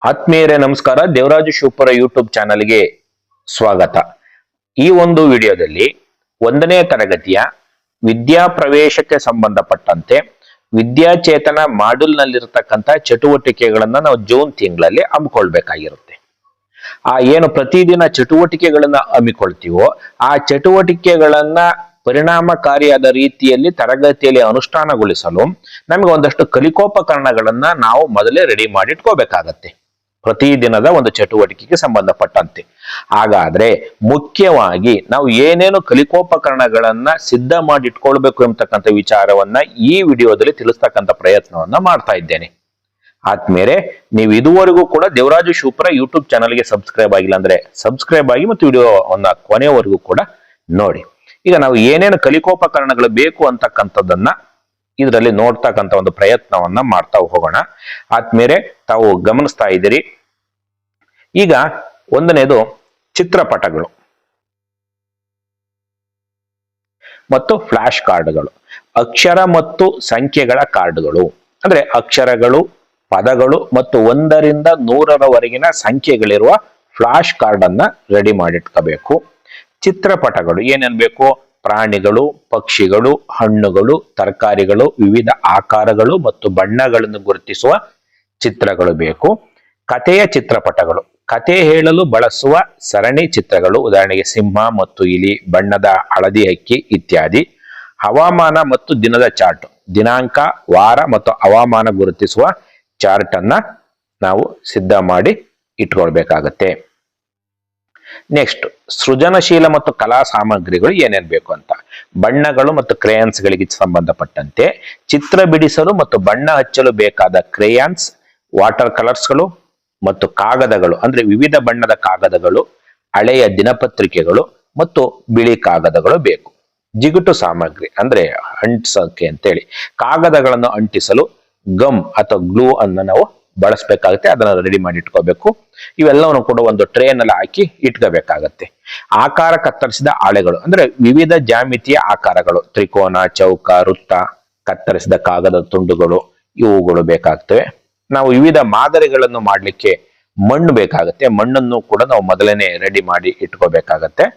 ಆತ್ಮೀಯರೇ ನಮಸ್ಕಾರ. ದೇವರಾಜು ಶಿವಪುರ ಯೂಟ್ಯೂಬ್ ಚಾನಲ್ಗೆ ಸ್ವಾಗತ. ಈ ಒಂದು ವಿಡಿಯೋದಲ್ಲಿ 1ನೇ ತರಗತಿಯ ವಿದ್ಯಾ ಪ್ರವೇಶಕ್ಕೆ ಸಂಬಂಧಪಟ್ಟಂತೆ ವಿದ್ಯಾಚೇತನ ಮಾಡ್ಯೂಲ್ನಲ್ಲಿರ್ತಕ್ಕಂಥ ಚಟುವಟಿಕೆಗಳನ್ನ ನಾವು ಜೂನ್ ತಿಂಗಳಲ್ಲಿ ಹಮ್ಮಿಕೊಳ್ಬೇಕಾಗಿರುತ್ತೆ. ಏನು ಪ್ರತಿದಿನ ಚಟುವಟಿಕೆಗಳನ್ನ ಹಮ್ಮಿಕೊಳ್ತೀವೋ ಆ ಚಟುವಟಿಕೆಗಳನ್ನ ಪರಿಣಾಮಕಾರಿಯಾದ ರೀತಿಯಲ್ಲಿ ತರಗತಿಯಲ್ಲಿ ಅನುಷ್ಠಾನಗೊಳಿಸಲು ನಮಗೆ ಒಂದಷ್ಟು ಕಲಿಕೋಪಕರಣಗಳನ್ನ ನಾವು ಮೊದಲೇ ರೆಡಿ ಮಾಡಿ ಇಟ್ಕೋಬೇಕಾಗತ್ತೆ, ಪ್ರತಿದಿನದ ಒಂದು ಚಟುವಟಿಕೆಗೆ ಸಂಬಂಧಪಟ್ಟಂತೆ. ಹಾಗಾದ್ರೆ ಮುಖ್ಯವಾಗಿ ನಾವು ಏನೇನು ಕಲಿಕೋಪಕರಣಗಳನ್ನ ಸಿದ್ಧ ಮಾಡಿ ಇಟ್ಕೊಳ್ಬೇಕು ಎಂಬತಕ್ಕಂಥ ವಿಚಾರವನ್ನ ಈ ವಿಡಿಯೋದಲ್ಲಿ ತಿಳಿಸ್ತಕ್ಕಂಥ ಪ್ರಯತ್ನವನ್ನ ಮಾಡ್ತಾ ಇದ್ದೇನೆ. ಆದ್ಮೇಲೆ ನೀವು ಇದುವರೆಗೂ ಕೂಡ ದೇವರಾಜು ಶಿವಪುರ ಯೂಟ್ಯೂಬ್ ಚಾನಲ್ಗೆ ಸಬ್ಸ್ಕ್ರೈಬ್ ಆಗಿಲ್ಲ ಅಂದ್ರೆ ಸಬ್ಸ್ಕ್ರೈಬ್ ಆಗಿ ಮತ್ತು ವಿಡಿಯೋವನ್ನ ಕೊನೆಯವರೆಗೂ ಕೂಡ ನೋಡಿ. ಈಗ ನಾವು ಏನೇನು ಕಲಿಕೋಪಕರಣಗಳು ಬೇಕು ಅಂತಕ್ಕಂಥದ್ದನ್ನ ಇದರಲ್ಲಿ ನೋಡ್ತಕ್ಕಂಥ ಒಂದು ಪ್ರಯತ್ನವನ್ನ ಮಾಡ್ತಾ ಹೋಗೋಣ. ಆದ್ಮೇಲೆ ತಾವು ಗಮನಿಸ್ತಾ ಇದ್ದೀರಿ. ಈಗ ಒಂದನೇದು ಚಿತ್ರಪಟಗಳು ಮತ್ತು ಫ್ಲಾಶ್ ಕಾರ್ಡ್ಗಳು, ಅಕ್ಷರ ಮತ್ತು ಸಂಖ್ಯೆಗಳ ಕಾರ್ಡ್ಗಳು. ಅಂದ್ರೆ ಅಕ್ಷರಗಳು, ಪದಗಳು ಮತ್ತು 1ರಿಂದ 100ರವರೆಗಿನ ಸಂಖ್ಯೆಗಳಿರುವ ಫ್ಲಾಶ್ ಕಾರ್ಡ್ ಅನ್ನ ರೆಡಿ ಮಾಡಿಟ್ಕೋಬೇಕು. ಚಿತ್ರಪಟಗಳು ಏನೇನ್ ಬೇಕು? ಪ್ರಾಣಿಗಳು, ಪಕ್ಷಿಗಳು, ಹಣ್ಣುಗಳು, ತರಕಾರಿಗಳು, ವಿವಿಧ ಆಕಾರಗಳು ಮತ್ತು ಬಣ್ಣಗಳನ್ನು ಗುರುತಿಸುವ ಚಿತ್ರಗಳು ಬೇಕು. ಕಥೆಯ ಚಿತ್ರಪಟಗಳು, ಕಥೆ ಹೇಳಲು ಬಳಸುವ ಸರಣಿ ಚಿತ್ರಗಳು, ಉದಾಹರಣೆಗೆ ಸಿಂಹ ಮತ್ತು ಇಲಿ, ಬಣ್ಣದ ಹಳದಿ ಹಕ್ಕಿ ಇತ್ಯಾದಿ. ಹವಾಮಾನ ಮತ್ತು ದಿನದ ಚಾರ್ಟ್, ದಿನಾಂಕ, ವಾರ ಮತ್ತು ಹವಾಮಾನ ಗುರುತಿಸುವ ಚಾರ್ಟ್ ಅನ್ನ ನಾವು ಸಿದ್ಧ ಮಾಡಿ ಇಟ್ಕೊಳ್ಬೇಕಾಗತ್ತೆ. ನೆಕ್ಸ್ಟ್ ಸೃಜನಶೀಲ ಮತ್ತು ಕಲಾ ಸಾಮಗ್ರಿಗಳು ಏನೇನ್ ಬೇಕು ಅಂತ. ಬಣ್ಣಗಳು ಮತ್ತು ಕ್ರೇಯನ್ಸ್ ಗಳಿಗೆ ಸಂಬಂಧಪಟ್ಟಂತೆ ಚಿತ್ರ ಬಿಡಿಸಲು ಮತ್ತು ಬಣ್ಣ ಹಚ್ಚಲು ಬೇಕಾದ ಕ್ರೇಯಾನ್ಸ್, ವಾಟರ್ ಕಲರ್ಸ್ಗಳು ಮತ್ತು ಕಾಗದಗಳು, ಅಂದ್ರೆ ವಿವಿಧ ಬಣ್ಣದ ಕಾಗದಗಳು, ಹಳೆಯ ದಿನಪತ್ರಿಕೆಗಳು ಮತ್ತು ಬಿಳಿ ಕಾಗದಗಳು ಬೇಕು. ಜಿಗುಟು ಸಾಮಗ್ರಿ ಅಂದ್ರೆ ಅಂಟಿಸೋಕೆ ಅಂತೇಳಿ ಕಾಗದಗಳನ್ನು ಅಂಟಿಸಲು ಗಮ್ ಅಥವಾ ಗ್ಲೂ ಅನ್ನು ನಾವು ಬಳಸಬೇಕಾಗುತ್ತೆ, ಅದನ್ನ ರೆಡಿ ಮಾಡಿ ಇಟ್ಕೋಬೇಕು. ಇವೆಲ್ಲವನ್ನು ಕೂಡ ಒಂದು ಟ್ರೇನಲ್ಲಿ ಹಾಕಿ ಇಟ್ಕೋಬೇಕಾಗತ್ತೆ. ಆಕಾರ ಕತ್ತರಿಸಿದ ಹಾಳೆಗಳು ಅಂದ್ರೆ ವಿವಿಧ ಜಾಮಿತಿಯ ಆಕಾರಗಳು, ತ್ರಿಕೋನ, ಚೌಕ, ವೃತ್ತ, ಕತ್ತರಿಸಿದ ಕಾಗದ ತುಂಡುಗಳು ಇವುಗಳು ಬೇಕಾಗ್ತವೆ. ನಾವು ವಿವಿಧ ಮಾದರಿಗಳನ್ನು ಮಾಡ್ಲಿಕ್ಕೆ ಮಣ್ಣು ಬೇಕಾಗತ್ತೆ, ಮಣ್ಣನ್ನು ಕೂಡ ನಾವು ಮೊದಲೇನೆ ರೆಡಿ ಮಾಡಿ ಇಟ್ಕೋಬೇಕಾಗತ್ತೆ.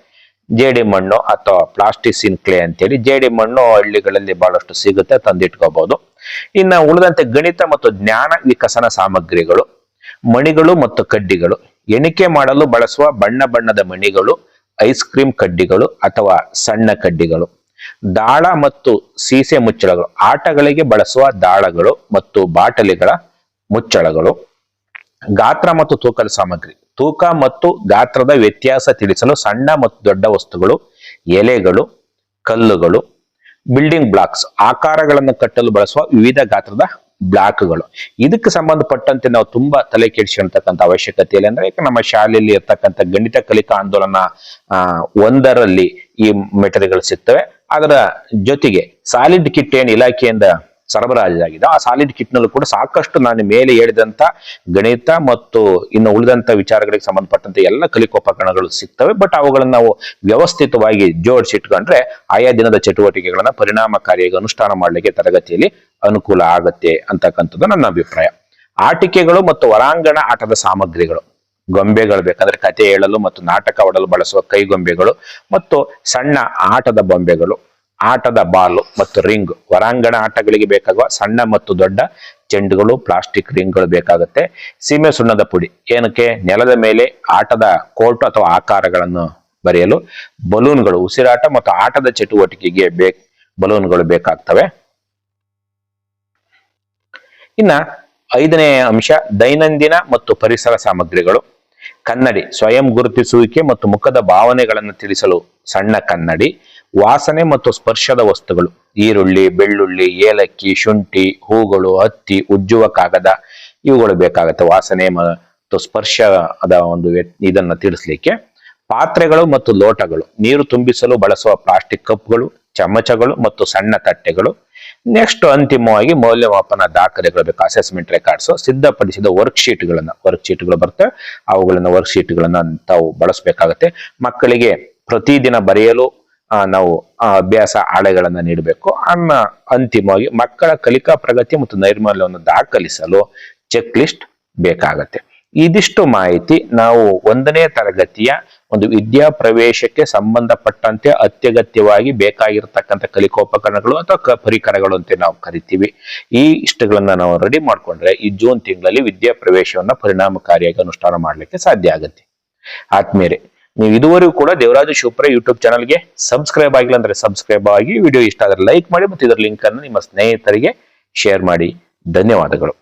ಜೇಡಿ ಮಣ್ಣು ಅಥವಾ ಪ್ಲಾಸ್ಟಿಸಿನ್ ಕ್ಲೇ ಅಂತೇಳಿ ಜೇಡಿ ಮಣ್ಣು ಹಳ್ಳಿಗಳಲ್ಲಿ ಬಹಳಷ್ಟು ಸಿಗುತ್ತೆ, ತಂದಿಟ್ಕೋಬಹುದು. ಇನ್ನು ಉಳಿದಂತೆ ಗಣಿತ ಮತ್ತು ಜ್ಞಾನ ವಿಕಸನ ಸಾಮಗ್ರಿಗಳು, ಮಣಿಗಳು ಮತ್ತು ಕಡ್ಡಿಗಳು, ಎಣಿಕೆ ಮಾಡಲು ಬಳಸುವ ಬಣ್ಣ ಬಣ್ಣದ ಮಣಿಗಳು, ಐಸ್ ಕ್ರೀಮ್ ಕಡ್ಡಿಗಳು ಅಥವಾ ಸಣ್ಣ ಕಡ್ಡಿಗಳು, ದಾಳ ಮತ್ತು ಸೀಸೆ ಮುಚ್ಚಳಗಳು, ಆಟಗಳಿಗೆ ಬಳಸುವ ದಾಳಗಳು ಮತ್ತು ಬಾಟಲಿಗಳ ಮುಚ್ಚಳಗಳು. ಗಾತ್ರ ಮತ್ತು ತೂಕದ ಸಾಮಗ್ರಿ, ತೂಕ ಮತ್ತು ಗಾತ್ರದ ವ್ಯತ್ಯಾಸ ತಿಳಿಸಲು ಸಣ್ಣ ಮತ್ತು ದೊಡ್ಡ ವಸ್ತುಗಳು, ಎಲೆಗಳು, ಕಲ್ಲುಗಳು. ಬಿಲ್ಡಿಂಗ್ ಬ್ಲಾಕ್ಸ್, ಆಕಾರಗಳನ್ನು ಕಟ್ಟಲು ಬಳಸುವ ವಿವಿಧ ಗಾತ್ರದ ಬ್ಲಾಕ್ಗಳು. ಇದಕ್ಕೆ ಸಂಬಂಧಪಟ್ಟಂತೆ ನಾವು ತುಂಬಾ ತಲೆ ಕೆಡಿಸಿರ್ತಕ್ಕಂಥ ಅವಶ್ಯಕತೆ ಇಲ್ಲ. ಅಂದ್ರೆ ನಮ್ಮ ಶಾಲೆಯಲ್ಲಿ ಇರ್ತಕ್ಕಂಥ ಗಣಿತ ಕಲಿಕಾ ಆಂದೋಲನ 1ರಲ್ಲಿ ಈ ಮೆಟೀರಿಯಲ್ಗಳು ಸಿಗ್ತವೆ. ಅದರ ಜೊತೆಗೆ ಸಾಲಿಡ್ ಕಿಟ್ ಏನು ಇಲಾಖೆಯಿಂದ ಸರಬರಾಜಾಗಿದೆ, ಆ ಸಾಲಿಡ್ ಕಿಟ್ ನಲ್ಲೂ ಕೂಡ ಸಾಕಷ್ಟು ನಾನು ಮೇಲೆ ಹೇಳಿದಂತ ಗಣಿತ ಮತ್ತು ಇನ್ನು ಉಳಿದಂತ ವಿಚಾರಗಳಿಗೆ ಸಂಬಂಧಪಟ್ಟಂತೆ ಎಲ್ಲ ಕಲಿಕೋಪಕರಣಗಳು ಸಿಗ್ತವೆ. ಬಟ್ ಅವುಗಳನ್ನ ನಾವು ವ್ಯವಸ್ಥಿತವಾಗಿ ಜೋಡಿಸಿಟ್ಕೊಂಡ್ರೆ ಆಯಾ ದಿನದ ಚಟುವಟಿಕೆಗಳನ್ನ ಪರಿಣಾಮಕಾರಿಯಾಗಿ ಅನುಷ್ಠಾನ ಮಾಡಲಿಕ್ಕೆ ತರಗತಿಯಲ್ಲಿ ಅನುಕೂಲ ಆಗತ್ತೆ ಅಂತಕ್ಕಂಥದ್ದು ನನ್ನ ಅಭಿಪ್ರಾಯ. ಆಟಿಕೆಗಳು ಮತ್ತು ಹೊರಾಂಗಣ ಆಟದ ಸಾಮಗ್ರಿಗಳು, ಗೊಂಬೆಗಳು ಬೇಕಂದ್ರೆ ಕಥೆ ಹೇಳಲು ಮತ್ತು ನಾಟಕ ಆಡಲು ಬಳಸುವ ಕೈಗೊಂಬೆಗಳು ಮತ್ತು ಸಣ್ಣ ಆಟದ ಬೊಂಬೆಗಳು, ಆಟದ ಬಾಲು ಮತ್ತು ರಿಂಗ್. ಹೊರಾಂಗಣ ಆಟಗಳಿಗೆ ಬೇಕಾಗುವ ಸಣ್ಣ ಮತ್ತು ದೊಡ್ಡ ಚೆಂಡುಗಳು, ಪ್ಲಾಸ್ಟಿಕ್ ರಿಂಗ್ಗಳು ಬೇಕಾಗುತ್ತೆ. ಸೀಮೆ ಸುಣ್ಣದ ಪುಡಿ, ಏನಕ್ಕೆ? ನೆಲದ ಮೇಲೆ ಆಟದ ಕೋರ್ಟ್ ಅಥವಾ ಆಕಾರಗಳನ್ನು ಬರೆಯಲು. ಬಲೂನ್ಗಳು, ಉಸಿರಾಟ ಮತ್ತು ಆಟದ ಚಟುವಟಿಕೆಗೆ ಬಲೂನ್ಗಳು ಬೇಕಾಗ್ತವೆ. ಇನ್ನ 5ನೇ ಅಂಶ ದೈನಂದಿನ ಮತ್ತು ಪರಿಸರ ಸಾಮಗ್ರಿಗಳು. ಕನ್ನಡಿ, ಸ್ವಯಂ ಗುರುತಿಸುವಿಕೆ ಮತ್ತು ಮುಖದ ಭಾವನೆಗಳನ್ನು ತಿಳಿಸಲು ಸಣ್ಣ ಕನ್ನಡಿ. ವಾಸನೆ ಮತ್ತು ಸ್ಪರ್ಶದ ವಸ್ತುಗಳು, ಈರುಳ್ಳಿ, ಬೆಳ್ಳುಳ್ಳಿ, ಏಲಕ್ಕಿ, ಶುಂಠಿ, ಹೂಗಳು, ಹತ್ತಿ, ಉಜ್ಜುವ ಕಾಗದ ಇವುಗಳು ಬೇಕಾಗುತ್ತೆ ವಾಸನೆ ಮತ್ತು ಸ್ಪರ್ಶದ ಒಂದು ಇದನ್ನ ತಿಳಿಸ್ಲಿಕ್ಕೆ. ಪಾತ್ರೆಗಳು ಮತ್ತು ಲೋಟಗಳು, ನೀರು ತುಂಬಿಸಲು ಬಳಸುವ ಪ್ಲಾಸ್ಟಿಕ್ ಕಪ್ಗಳು, ಚಮಚಗಳು ಮತ್ತು ಸಣ್ಣ ತಟ್ಟೆಗಳು. ನೆಕ್ಸ್ಟ್ ಅಂತಿಮವಾಗಿ ಮೌಲ್ಯಮಾಪನ ದಾಖಲೆಗಳು ಬೇಕು, ಅಸೆಸ್ಮೆಂಟ್ ರೆಕಾರ್ಡ್ಸ್. ಸಿದ್ಧಪಡಿಸಿದ ವರ್ಕ್ಶೀಟ್ಗಳು ಬರ್ತವೆ, ಅವುಗಳನ್ನ ವರ್ಕ್ಶೀಟ್ಗಳನ್ನ ತಾವು ಬಳಸಬೇಕಾಗತ್ತೆ. ಮಕ್ಕಳಿಗೆ ಪ್ರತಿದಿನ ಬರೆಯಲು ನಾವು ಅಭ್ಯಾಸ ಹಾಳೆಗಳನ್ನ ನೀಡಬೇಕು. ಅಂತಿಮವಾಗಿ ಮಕ್ಕಳ ಕಲಿಕಾ ಪ್ರಗತಿ ಮತ್ತು ನೈರ್ಮಲ್ಯವನ್ನು ದಾಖಲಿಸಲು ಚೆಕ್ ಲಿಸ್ಟ್ ಬೇಕಾಗತ್ತೆ. ಇದಿಷ್ಟು ಮಾಹಿತಿ ನಾವು 1ನೇ ತರಗತಿಯ ಒಂದು ವಿದ್ಯಾ ಪ್ರವೇಶಕ್ಕೆ ಸಂಬಂಧಪಟ್ಟಂತೆ ಅತ್ಯಗತ್ಯವಾಗಿ ಬೇಕಾಗಿರ್ತಕ್ಕಂಥ ಕಲಿಕೋಪಕರಣಗಳು ಅಥವಾ ಪರಿಕರಗಳು ಅಂತ ನಾವು ಕರಿತೀವಿ. ಈ ಇಷ್ಟಗಳನ್ನ ನಾವು ರೆಡಿ ಮಾಡ್ಕೊಂಡ್ರೆ ಈ ಜೂನ್ ತಿಂಗಳಲ್ಲಿ ವಿದ್ಯಾ ಪ್ರವೇಶವನ್ನ ಪರಿಣಾಮಕಾರಿಯಾಗಿ ಅನುಷ್ಠಾನ ಮಾಡ್ಲಿಕ್ಕೆ ಸಾಧ್ಯ ಆಗುತ್ತೆ. ಆದ್ಮೇಲೆ ನೀವು ಇದುವರೆಗೂ ಕೂಡ ದೇವರಾಜ ಶಿವಪುರ ಯೂಟ್ಯೂಬ್ ಚಾನಲ್ಗೆ ಸಬ್ಸ್ಕ್ರೈಬ್ ಆಗಿಲ್ಲ ಅಂದ್ರೆ ಸಬ್ಸ್ಕ್ರೈಬ್ ಆಗಿ, ವಿಡಿಯೋ ಇಷ್ಟ ಆದ್ರೆ ಲೈಕ್ ಮಾಡಿ ಮತ್ತು ಇದರ ಲಿಂಕ್ ಅನ್ನು ನಿಮ್ಮ ಸ್ನೇಹಿತರಿಗೆ ಶೇರ್ ಮಾಡಿ. ಧನ್ಯವಾದಗಳು.